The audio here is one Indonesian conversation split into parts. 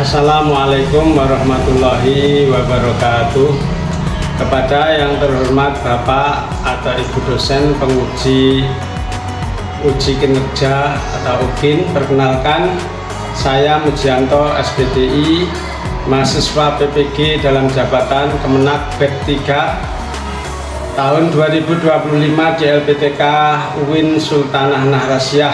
Assalamualaikum warahmatullahi wabarakatuh. Kepada yang terhormat Bapak atau Ibu dosen penguji uji kinerja atau UGIN, perkenalkan saya Mujianto SPDI, mahasiswa PPG dalam jabatan Kemenak BED 3 tahun 2025 di LPTK UIN Sultanah Nahrasyah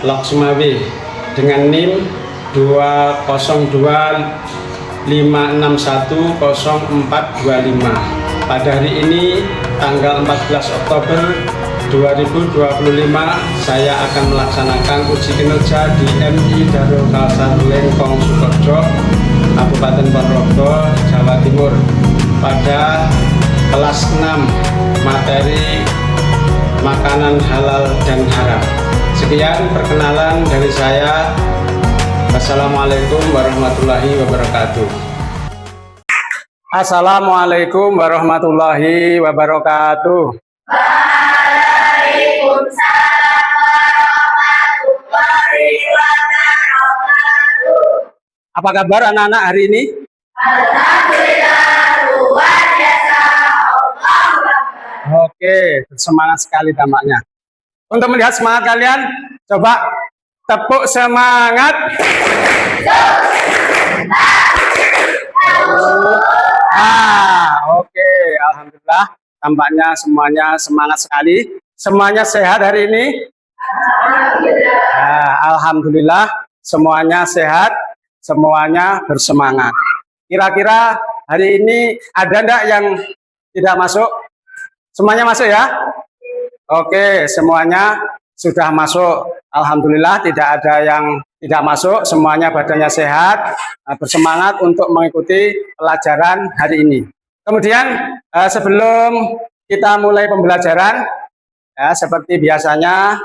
Lok Sumawe dengan NIM 20256100425. Pada hari ini tanggal 14 Oktober 2025 saya akan melaksanakan uji kinerja di MI Darul Khalsar Lengkong Sukoharjo, Kabupaten Ponorogo, Jawa Timur pada kelas 6 materi makanan halal dan haram. Sekian perkenalan dari saya. Assalamualaikum warahmatullahi wabarakatuh. Assalamualaikum warahmatullahi wabarakatuh. Waalaikumsalam warahmatullahi wabarakatuh. Apa kabar anak-anak hari ini? Alhamdulillah luar biasa. Oke, semangat sekali tampaknya. Untuk melihat semangat kalian, coba tepuk semangat. Oke, alhamdulillah. Tampaknya semuanya semangat sekali. Semuanya sehat hari ini? Alhamdulillah, semuanya sehat, semuanya bersemangat. Kira-kira hari ini ada enggak yang tidak masuk? Semuanya masuk ya? Oke, semuanya sudah masuk. Alhamdulillah tidak ada yang tidak masuk, semuanya badannya sehat, bersemangat untuk mengikuti pelajaran hari ini. Kemudian sebelum kita mulai pembelajaran, ya, seperti biasanya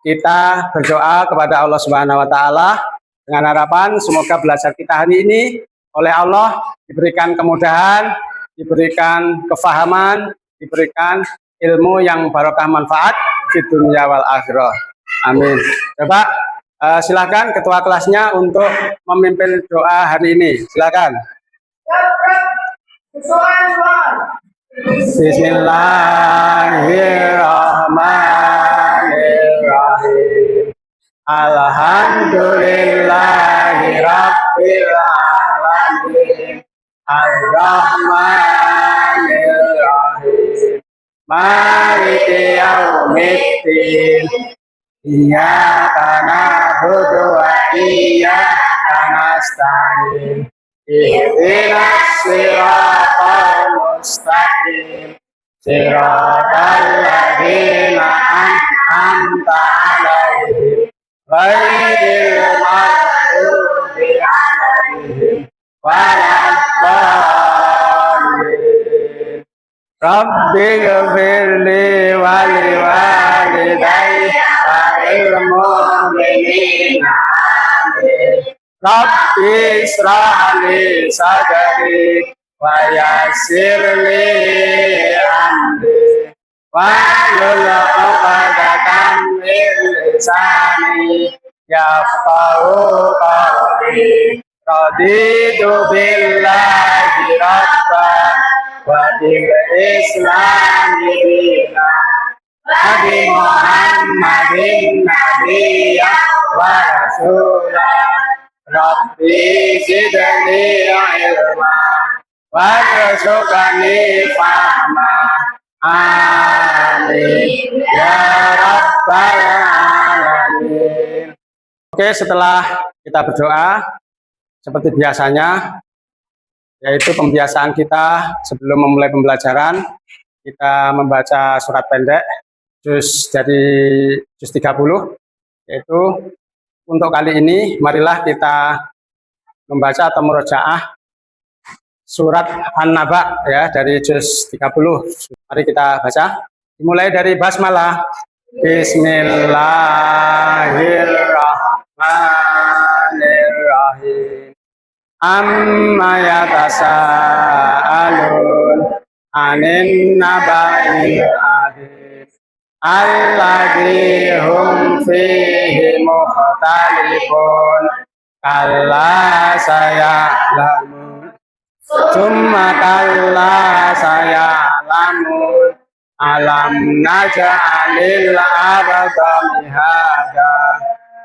kita berdoa kepada Allah Subhanahu wa Ta'ala dengan harapan semoga belajar kita hari ini oleh Allah diberikan kemudahan, diberikan kefahaman, diberikan ilmu yang barokah manfaat di dunia wal akhirah. Amin. Coba silakan ketua kelasnya untuk memimpin doa hari ini. Silakan. Bismillahirrahmanirrahim. Alhamdulillahirabbil alamin. Ar-Rahmanir-Rahim. Maliki yaumiddin. Iyyaka na'budu wa iyyaka nasta'in. Ihdinas siratal mustaqim. Siratal ladzina an'amta 'alaihim ghairil maghdubi 'alaihim waladdallin. Rabbighfirli wa liwalidayya walil mu'minina amin. Rabbi ishrah li sadri wa yassir li amri wahlul 'uqdatam min lisani yafqahu qawli. Raditu billahi rabban wa bil islami dinan wa bi Muhammadin nabiyya wa rasulah. Rabbi zidni ilma warzuqni fahma. Amin ya rabbal alamin. Oke, setelah kita berdoa seperti biasanya, yaitu pembiasaan kita sebelum memulai pembelajaran, kita membaca surat pendek juz 30, yaitu untuk kali ini marilah kita membaca atau murojaah surat An-Naba ya dari juz 30. Mari kita baca. Dimulai dari basmalah. Bismillahirrahmanirrahim. Amma yatasaalun anin naba'il adzim alladzi hum fihi mukhtalifun kalla sayalamun. Summa kalla sayalamun. Alam naj'alil arda mihada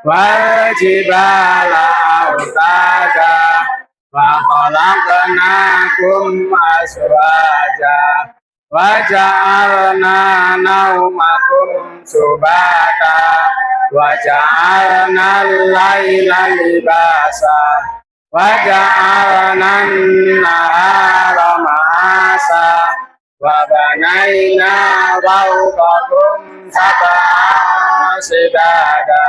wal jibala autada wa khalaqnakum azwaja wa ja'alna naumakum subata wa ja'alna al-laila libasa wa ja'alna an-nahara ma'asa wa banaina fawqakum sab'a shidada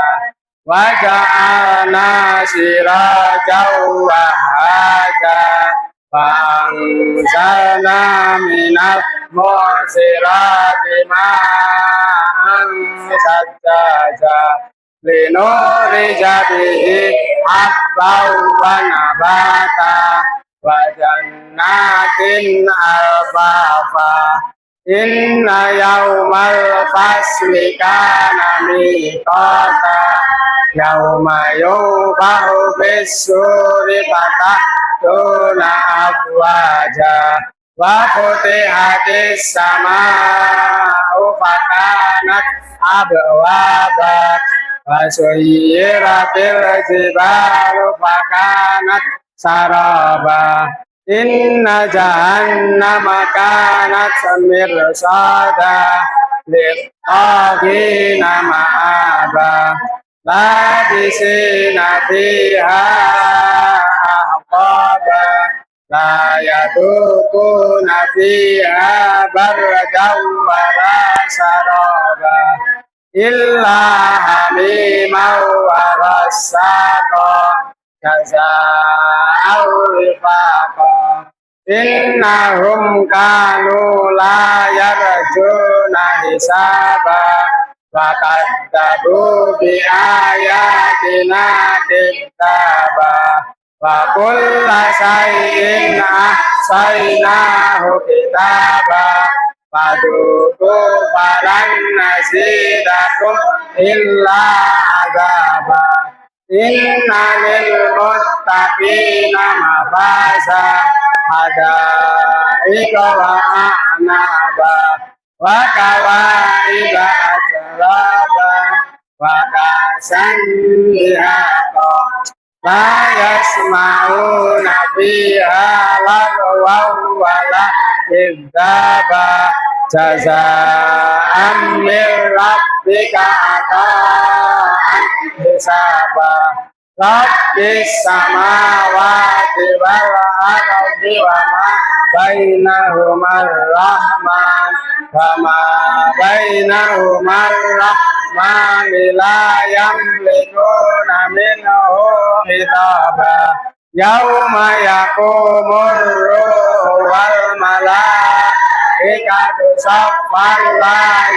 wa ja'alna sirajan wahaja fa anzalna minal mu'sirati ma'an sajjaja linurija bihi habban wa nabata wa jannatin alfafa inna yaumal fasli kana miqata yauma yunfahu fis-suri fatahuna afwaja wa futihatis sama'u fakanat abwaba wa suyyiratil jibalu fakanat saraba inna jahannama kanat mirsada lit-taghina ma'aba labisina fiha ahqaba la yadukuna fiha bardan wala saraba illa hamiman wa rassaqa jaza'an wifaqa innahum kanu la yarjuna hisaba wa kadzabu bi ayatina kidzaba wa kulla shay'in ahsaynahu kitaba faduku falan nazidakum illa azaba inna lil muttaqina mafaza hadaika wa a'naba wa kawaiba atraba wa kasan dihaqa la yasma'una fiha lagwan wala kidzaba jaza'an min rabbika ata'an hisaba rabbis samawati wal ardi wa ma bainahumar rahman wa ma bainahumar rahman la yamlikuna minhu hitaba yauma yaqumur ruhu wal malaikatu saffan la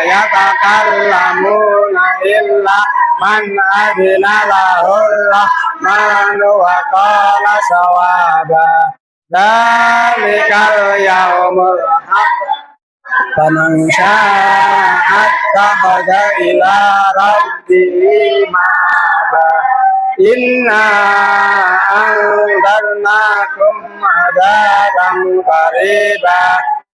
yatakallamuna illa man adina lahur rahmanu wa qala sawaba dalikal yaumul haq faman syaa'a ittakhadha ila rabbihi ma'aba inna anzarnakum adaban qariba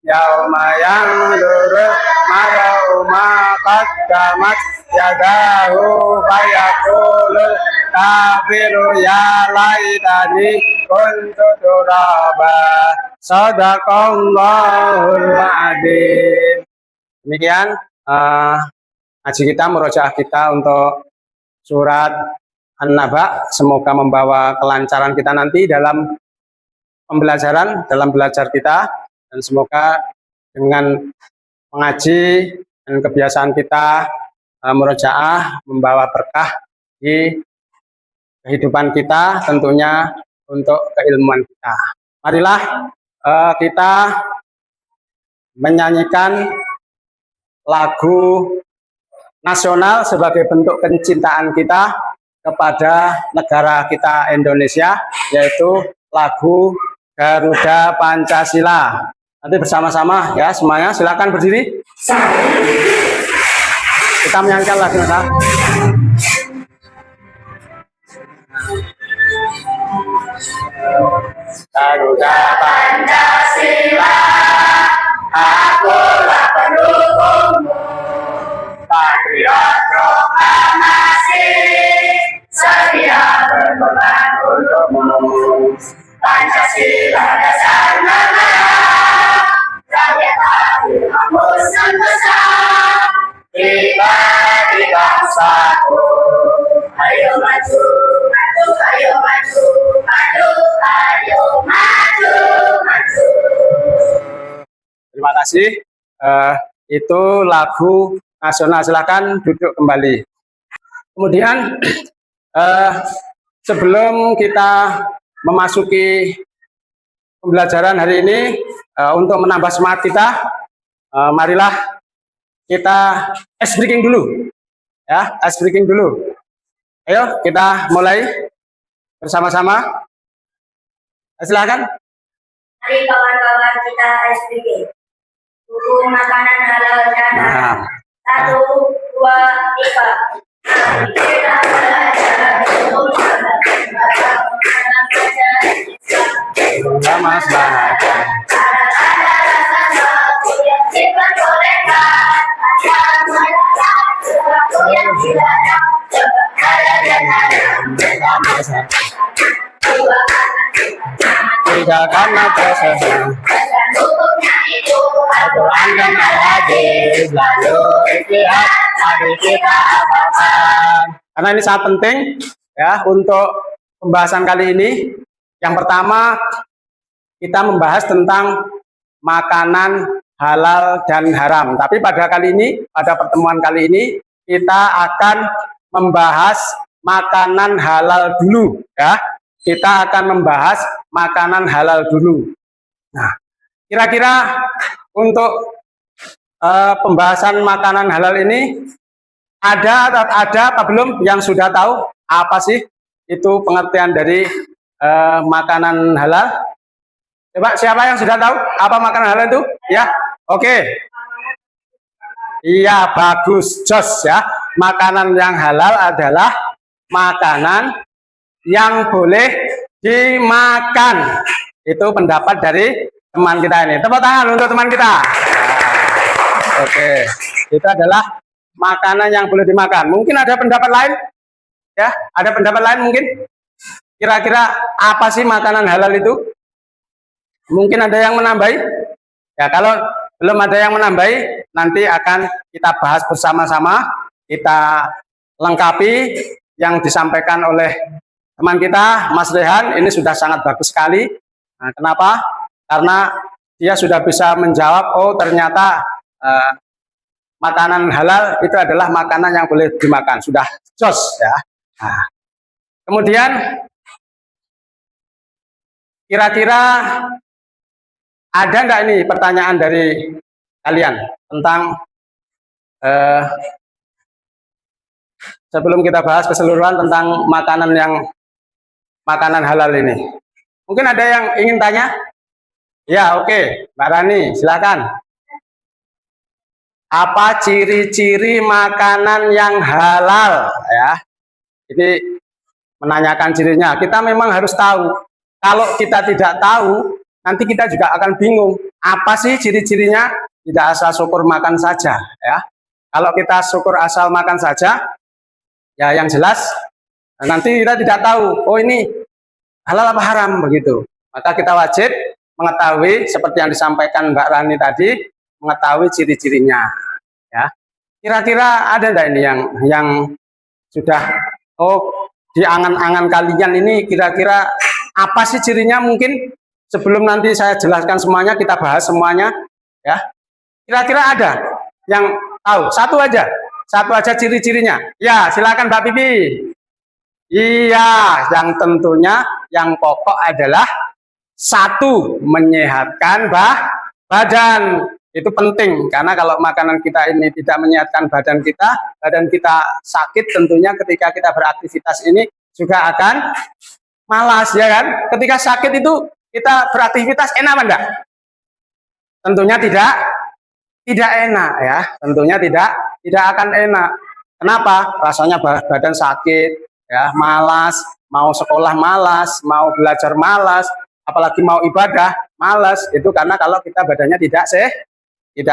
yauma yanzuru mar'u ma qaddamat yadahu fayaqulul kafiru ya laitani kuntu turaba sadaqallahul adzim. Demikian ngaji kita, murojaah kita untuk surat An-Naba. Semoga membawa kelancaran kita nanti dalam pembelajaran, dalam belajar kita, dan semoga dengan mengaji dan kebiasaan kita murojaah membawa berkah di kehidupan kita, tentunya untuk keilmuan kita. Marilah kita menyanyikan lagu nasional sebagai bentuk kecintaan kita kepada negara kita Indonesia, yaitu lagu Garuda Pancasila. Nanti bersama-sama ya semuanya, silakan berdiri. Kita menyanyikan lagu nasional. Garuda Pancasila, akulah pendukungmu. Patriot Proklamasi, setia berkorban untukmu. Pancasila dasar negara, rakyat adil makmur sentosa, pribadi bangsaku. Ayo maju, maju, ayo maju, maju, ayo maju, maju. Terima kasih. Itu lagu nasional. Silakan duduk kembali. Kemudian sebelum kita memasuki pembelajaran hari ini, untuk menambah semangat kita, marilah kita ice breaking dulu, ya, ice breaking dulu. Ayo kita mulai bersama-sama. Silakan. Mari kawan-kawan kita SPG. Dukung makanan halal dan haram. 1, 2, 3. Mari kita belajar untuk Ya, Mas Bahagia. ada rasa sesuatu yang sifat bolehkan, ada sesuatu yang dilarang. Ada dan ada. Tidak karena prosesnya. Dan hukumnya itu Al-Quran dan Al-Hadis, lalu istihad, mari kita amalkan. Karena ini sangat penting ya untuk pembahasan kali ini. Yang pertama, kita membahas tentang makanan halal dan haram. Tapi pada kali ini, pada pertemuan kali ini, kita akan membahas makanan halal dulu ya. Kita akan membahas makanan halal dulu. Nah, kira-kira untuk pembahasan makanan halal ini ada apa belum yang sudah tahu apa sih itu pengertian dari makanan halal? Coba siapa yang sudah tahu apa makanan halal itu? Ya, oke. Iya, bagus, jos ya. Makanan yang halal adalah makanan yang boleh dimakan. Itu pendapat dari teman kita ini. Tepuk tangan untuk teman kita. Oke, itu adalah makanan yang boleh dimakan. Mungkin ada pendapat lain? Ya, ada pendapat lain mungkin? Kira-kira apa sih makanan halal itu? Mungkin ada yang menambahi? Ya, kalau belum ada yang menambahi, nanti akan kita bahas bersama-sama. Kita lengkapi yang disampaikan oleh teman kita, Mas Rehan. Ini sudah sangat bagus sekali. Nah, kenapa? Karena dia sudah bisa menjawab, oh ternyata makanan halal itu adalah makanan yang boleh dimakan. Sudah jos ya. Nah, kemudian kira-kira ada enggak ini pertanyaan dari kalian tentang sebelum kita bahas keseluruhan tentang makanan halal ini. Mungkin ada yang ingin tanya? Ya, oke. Mbak Rani, silakan. Apa ciri-ciri makanan yang halal ya? Jadi menanyakan cirinya. Kita memang harus tahu. Kalau kita tidak tahu, nanti kita juga akan bingung. Apa sih ciri-cirinya? Tidak asal syukur makan saja ya. Kalau kita syukur asal makan saja, ya yang jelas nanti kita tidak tahu, oh ini halal apa haram begitu. Maka kita wajib mengetahui seperti yang disampaikan Mbak Rani tadi, mengetahui ciri-cirinya. Ya, kira-kira ada enggak ini yang sudah di angan-angan kalian ini kira-kira apa sih cirinya? Mungkin sebelum nanti saya jelaskan semuanya, kita bahas semuanya. Ya, kira-kira ada yang tahu? Satu aja ciri-cirinya. Ya, silakan Mbak Pipi. Iya, yang tentunya yang pokok adalah 1, menyehatkan badan. Itu penting, karena kalau makanan kita ini tidak menyehatkan badan kita sakit, tentunya ketika kita beraktivitas ini juga akan malas, ya kan? Ketika sakit itu kita beraktivitas enak apa enggak? Tentunya tidak enak ya, tentunya tidak akan enak. Kenapa? Rasanya badan sakit, ya, malas, mau sekolah malas, mau belajar malas, apalagi mau ibadah malas, itu karena kalau kita badannya tidak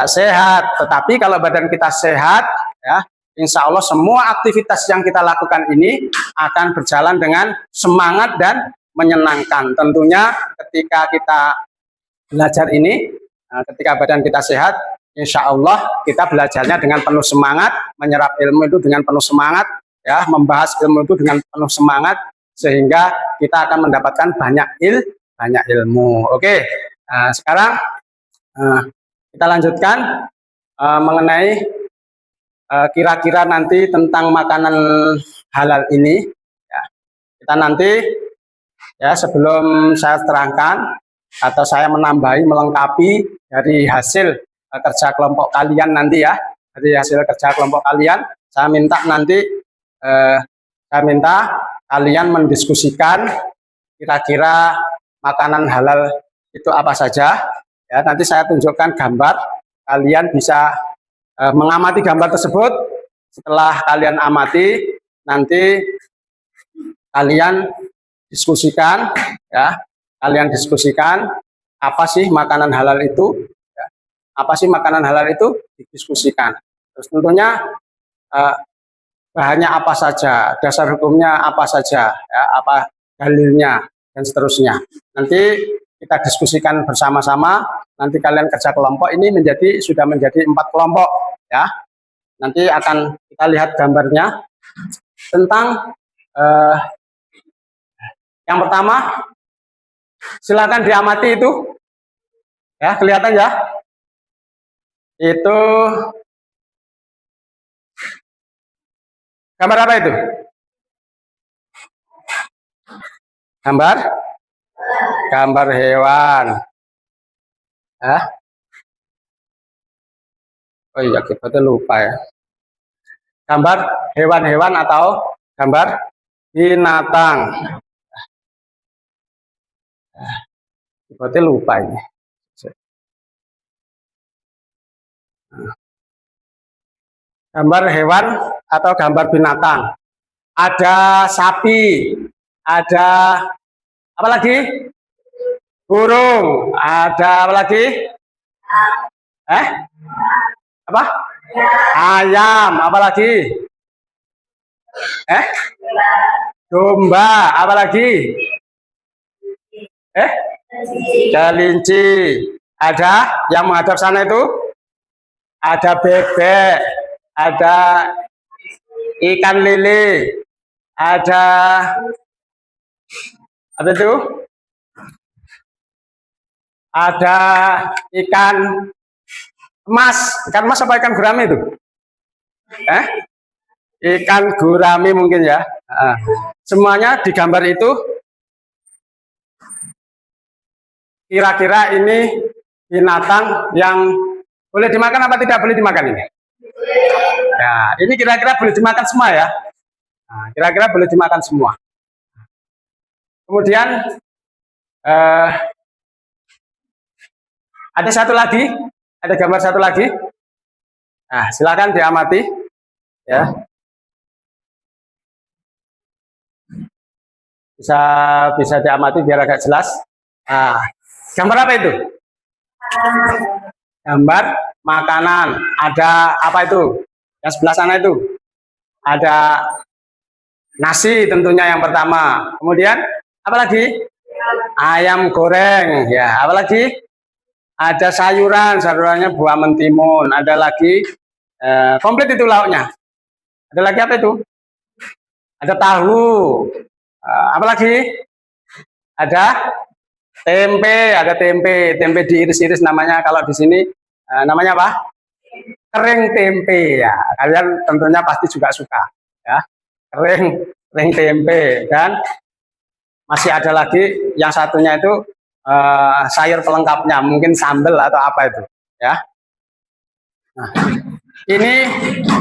sehat. Tetapi kalau badan kita sehat, ya, insya Allah semua aktivitas yang kita lakukan ini akan berjalan dengan semangat dan menyenangkan. Tentunya ketika kita belajar ini, ketika badan kita sehat, insya Allah kita belajarnya dengan penuh semangat, menyerap ilmu itu dengan penuh semangat, ya, membahas ilmu itu dengan penuh semangat, sehingga kita akan mendapatkan banyak ilmu. Oke, sekarang kita lanjutkan mengenai kira-kira nanti tentang makanan halal ini. Ya, kita nanti, ya, sebelum saya terangkan atau saya menambahi, melengkapi dari hasil kerja kelompok kalian nanti, ya, dari hasil kerja kelompok kalian, saya minta nanti kalian mendiskusikan kira-kira makanan halal itu apa saja. Ya, nanti saya tunjukkan gambar, kalian bisa mengamati gambar tersebut. Setelah kalian amati, nanti kalian diskusikan, ya, kalian diskusikan apa sih makanan halal itu, ya, apa sih makanan halal itu, didiskusikan. Terus tentunya bahannya apa saja, dasar hukumnya apa saja, ya, apa dalilnya, dan seterusnya. Nanti kita diskusikan bersama-sama. Nanti kalian kerja kelompok ini sudah menjadi 4 kelompok, ya. Nanti akan kita lihat gambarnya tentang yang pertama. Silakan diamati itu, ya, kelihatan ya. Itu gambar apa itu? Gambar hewan. Oh iya, kita lupa ya. Gambar hewan-hewan atau gambar binatang. Kita lupa ini. Gambar hewan atau gambar binatang. Ada sapi, ada apa lagi? Burung, ada apa lagi? Apa? Ayam, apa lagi? Domba, apa lagi? Kelinci. Ada yang menghadap sana itu? Ada bebek, ada ikan lele, ada apa itu? Ada ikan emas apa ikan gurame itu? Ikan gurame mungkin ya. Semuanya digambar itu. Kira-kira ini binatang yang boleh dimakan apa tidak boleh dimakan ini? Ya, ini kira-kira boleh dimakan semua ya. Kira-kira boleh dimakan semua. Kemudian ada satu lagi, ada gambar satu lagi. Nah, silakan diamati, ya. Bisa diamati biar agak jelas. Gambar apa itu? Gambar makanan. Ada apa itu? Yang sebelah sana itu ada nasi tentunya yang pertama. Kemudian apa lagi? Ayam goreng. Ya, apa lagi? Ada sayurannya buah mentimun. Ada lagi komplit itu lauknya. Ada lagi apa itu? Ada tahu. Apa lagi? Ada tempe diiris-iris namanya. Kalau di sini namanya apa? Kering tempe ya. Kalian tentunya pasti juga suka ya. Kering tempe. Dan masih ada lagi yang satunya itu sayur pelengkapnya, mungkin sambal atau apa itu ya. Nah, ini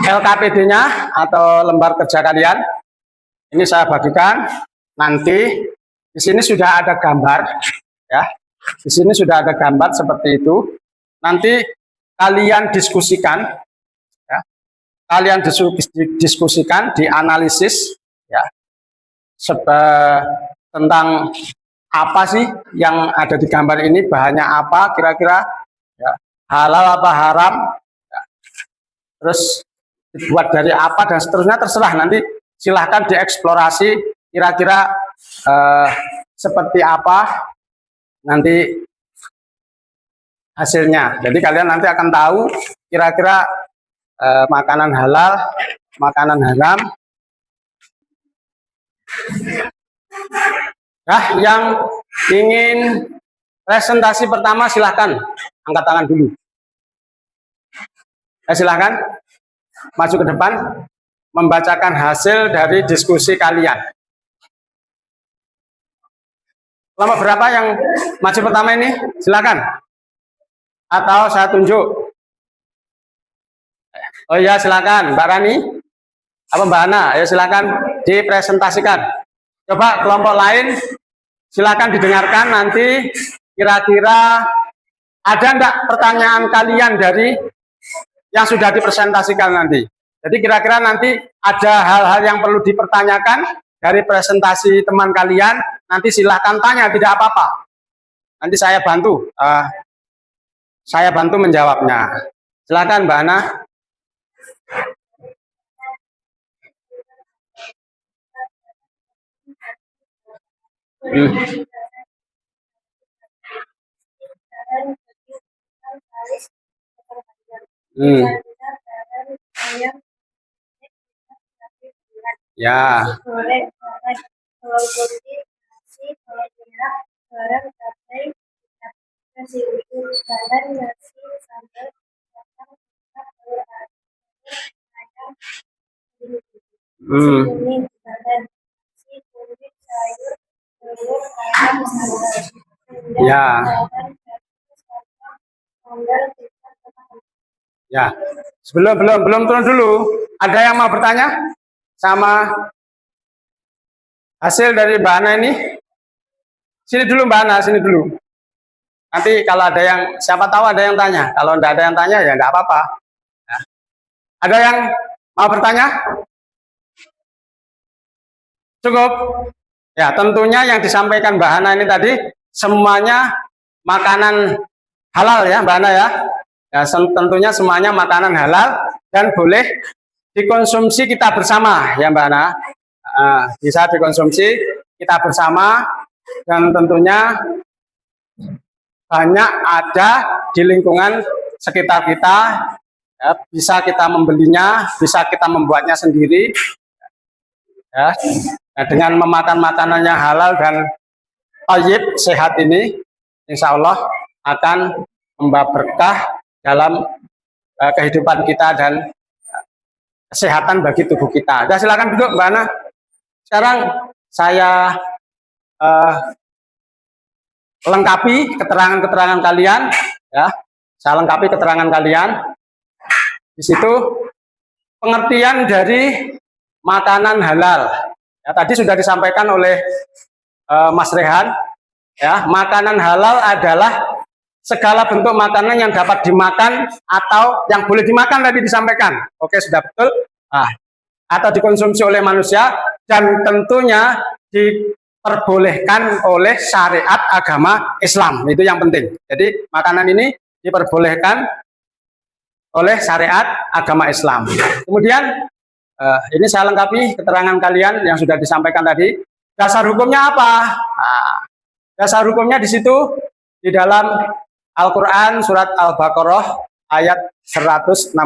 LKPD-nya atau lembar kerja kalian. Ini saya bagikan. Nanti di sini sudah ada gambar ya. Di sini sudah ada gambar seperti itu. Nanti kalian diskusikan ya. Kalian diskusikan, dianalisis ya. tentang apa sih yang ada di gambar ini, bahannya apa kira-kira, ya, halal apa haram, ya, terus dibuat dari apa dan seterusnya, terserah, nanti silahkan dieksplorasi kira-kira seperti apa nanti hasilnya. Jadi kalian nanti akan tahu kira-kira makanan halal, makanan haram. Nah, yang ingin presentasi pertama silahkan angkat tangan dulu. Silahkan maju ke depan membacakan hasil dari diskusi kalian. Kelompok berapa yang maju pertama ini? Silakan. Atau saya tunjuk? Oh iya, silakan Mbak Rani. Apa Mbak Ana? Ayo silakan dipresentasikan. Coba kelompok lain silakan didengarkan, nanti kira-kira ada enggak pertanyaan kalian dari yang sudah dipresentasikan nanti. Jadi kira-kira nanti ada hal-hal yang perlu dipertanyakan dari presentasi teman kalian, nanti silahkan tanya, tidak apa-apa. Nanti saya bantu menjawabnya. Silakan Mbak Ana. Ya. Ya. Ya. Belum turun dulu. Ada yang mau bertanya sama hasil dari Mbak Ana ini? Sini dulu Mbak Ana, sini dulu. Nanti kalau ada yang, siapa tahu ada yang tanya. Kalau tidak ada yang tanya ya nggak apa-apa. Ya. Ada yang mau bertanya? Cukup? Ya, tentunya yang disampaikan Mbak Ana ini tadi semuanya makanan halal ya Mbak Ana ya. Ya, tentunya semuanya makanan halal dan boleh dikonsumsi kita bersama ya Mbak Ana. Bisa dikonsumsi kita bersama dan tentunya banyak ada di lingkungan sekitar kita, ya, bisa kita membelinya, bisa kita membuatnya sendiri ya. Nah, dengan memakan makanan yang halal dan thayyib, sehat ini insya Allah akan membawa berkah dalam kehidupan kita dan kesehatan bagi tubuh kita. Nah, silakan duduk Mbak Ana. Sekarang saya lengkapi keterangan-keterangan kalian ya. Saya lengkapi keterangan kalian. Di situ pengertian dari makanan halal. Ya, tadi sudah disampaikan oleh Mas Rehan ya, makanan halal adalah segala bentuk makanan yang dapat dimakan atau yang boleh dimakan tadi disampaikan. Oke, sudah betul. Atau dikonsumsi oleh manusia dan tentunya diperbolehkan oleh syariat agama Islam. Itu yang penting. Jadi makanan ini diperbolehkan oleh syariat agama Islam. Kemudian ini saya lengkapi keterangan kalian yang sudah disampaikan tadi. Dasar hukumnya apa? Dasar hukumnya di situ di dalam Al-Quran surat Al-Baqarah ayat 168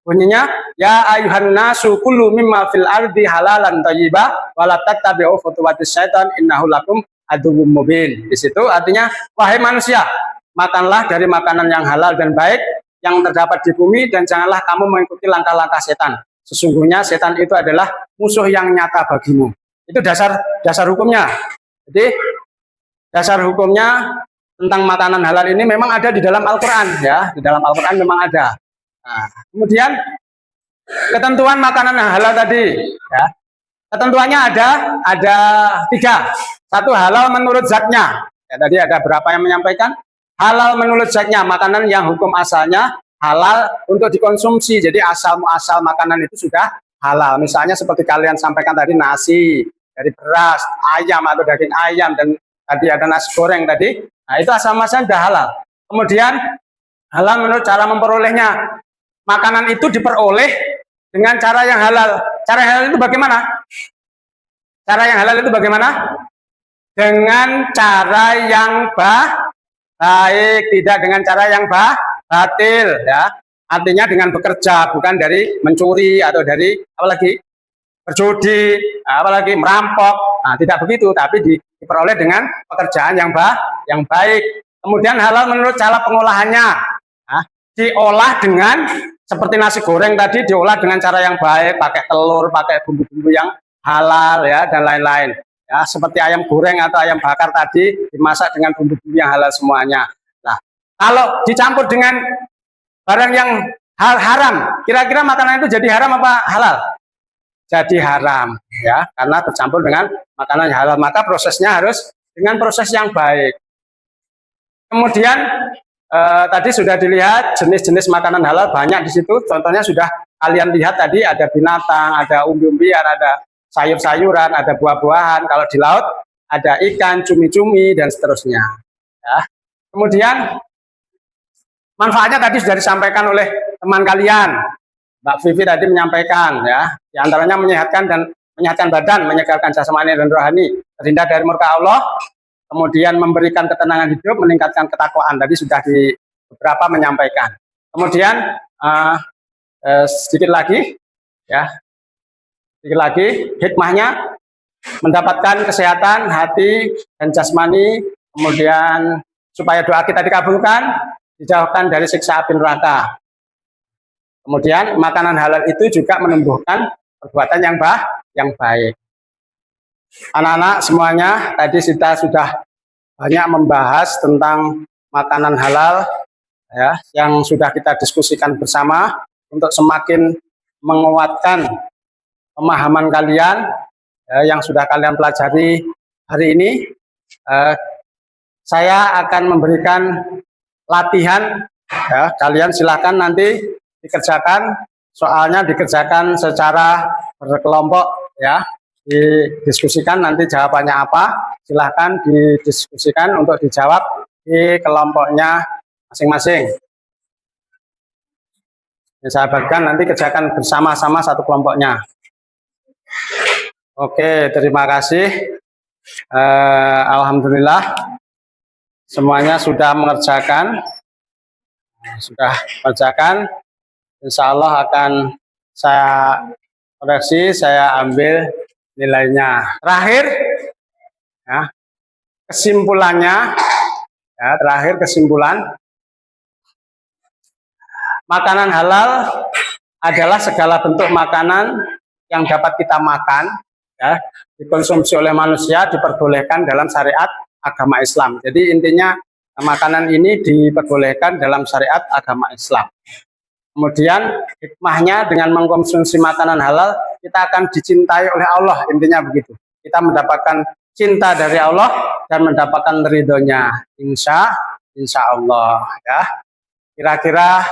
bunyinya, ya ayuhan nasu kullu mimma fil ardi halalan thayyibah wa la tattabi'u khutuwatis syaitan innahu lakum aduwwum mubin. Di situ artinya, wahai manusia, makanlah dari makanan yang halal dan baik yang terdapat di bumi dan janganlah kamu mengikuti langkah-langkah setan. Sesungguhnya setan itu adalah musuh yang nyata bagimu. Itu dasar hukumnya. Jadi dasar hukumnya tentang makanan halal ini memang ada di dalam Al-Quran ya, di dalam Al-Quran memang ada. Nah, kemudian ketentuan makanan halal tadi ya, ketentuannya ada 3. Satu, halal menurut zatnya ya, tadi ada berapa yang menyampaikan halal menurut zatnya, makanan yang hukum asalnya halal untuk dikonsumsi, jadi asal muasal makanan itu sudah halal. Misalnya seperti kalian sampaikan tadi, nasi, dari beras, ayam atau daging ayam, dan tadi ada nasi goreng tadi. Nah, itu asal-muasalnya sudah halal. Kemudian halal menurut cara memperolehnya. Makanan itu diperoleh dengan cara yang halal. Cara yang halal itu bagaimana? Cara yang halal itu bagaimana? Dengan cara yang baik, tidak dengan cara yang batil, ya. Artinya dengan bekerja, bukan dari mencuri atau dari apalagi berjudi, apalagi merampok. Nah, tidak begitu, tapi diperoleh dengan pekerjaan yang baik. Kemudian halal menurut cara pengolahannya. Nah, diolah dengan seperti nasi goreng tadi, diolah dengan cara yang baik, pakai telur, pakai bumbu-bumbu yang halal, ya, dan lain-lain. Ya, seperti ayam goreng atau ayam bakar tadi dimasak dengan bumbu-bumbu yang halal semuanya. Nah, kalau dicampur dengan barang yang haram, kira-kira makanan itu jadi haram apa halal? Jadi haram, ya, karena tercampur dengan makanan yang halal. Maka prosesnya harus dengan proses yang baik. Kemudian tadi sudah dilihat jenis-jenis makanan halal banyak di situ. Contohnya sudah kalian lihat tadi, ada binatang, ada umbi-umbian, ada sayur-sayuran, ada buah-buahan. Kalau di laut ada ikan, cumi-cumi, dan seterusnya. Ya. Kemudian manfaatnya tadi sudah disampaikan oleh teman kalian. Mbak Vivi tadi menyampaikan, ya, di antaranya menyehatkan badan, menyegarkan jasmani dan rohani, terhindar dari murka Allah, kemudian memberikan ketenangan hidup, meningkatkan ketakwaan. Tadi sudah di beberapa menyampaikan. Kemudian sedikit lagi, ya, sedikit lagi hikmahnya mendapatkan kesehatan hati dan jasmani, kemudian supaya doa kita dikabulkan, dijauhkan dari siksa api neraka. Kemudian makanan halal itu juga menumbuhkan perbuatan yang baik. Anak-anak semuanya, tadi kita sudah banyak membahas tentang makanan halal, ya, yang sudah kita diskusikan bersama untuk semakin menguatkan pemahaman kalian, ya, yang sudah kalian pelajari hari ini. Saya akan memberikan latihan, ya, kalian silahkan nanti dikerjakan, soalnya dikerjakan secara berkelompok, ya, didiskusikan nanti jawabannya apa, silahkan didiskusikan untuk dijawab di kelompoknya masing-masing. Saya bagikan nanti kerjakan bersama-sama satu kelompoknya. Oke, terima kasih. Alhamdulillah semuanya sudah mengerjakan, insya Allah akan saya koreksi, saya ambil nilainya. Terakhir, ya, kesimpulannya, ya, terakhir kesimpulan, makanan halal adalah segala bentuk makanan yang dapat kita makan, ya, dikonsumsi oleh manusia, diperbolehkan dalam syariat agama Islam. Jadi intinya makanan ini diperbolehkan dalam syariat agama Islam. Kemudian hikmahnya dengan mengkonsumsi makanan halal, kita akan dicintai oleh Allah, intinya begitu. Kita mendapatkan cinta dari Allah dan mendapatkan ridhonya, insya Allah, ya. Kira-kira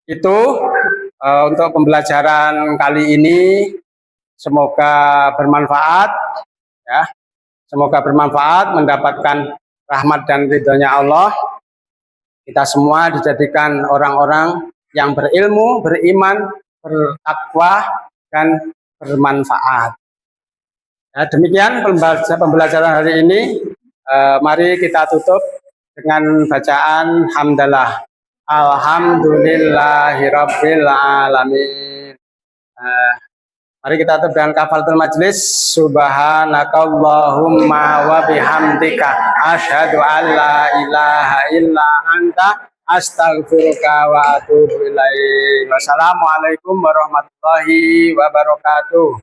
itu untuk pembelajaran kali ini. Semoga bermanfaat, ya. Semoga bermanfaat, mendapatkan rahmat dan ridhonya Allah. Kita semua dijadikan orang-orang yang berilmu, beriman, bertakwa, dan bermanfaat. Ya, demikian pembelajaran hari ini. Mari kita tutup dengan bacaan hamdalah. Alhamdulillahirabbil alamin. Mari kita tutup dengan kafaratul majlis. Subhanakallahumma wa bihamdika asyhadu an la ilaha illa anta astaghfiruka wa atubu ilaik. Wassalamualaikum warahmatullahi wabarakatuh.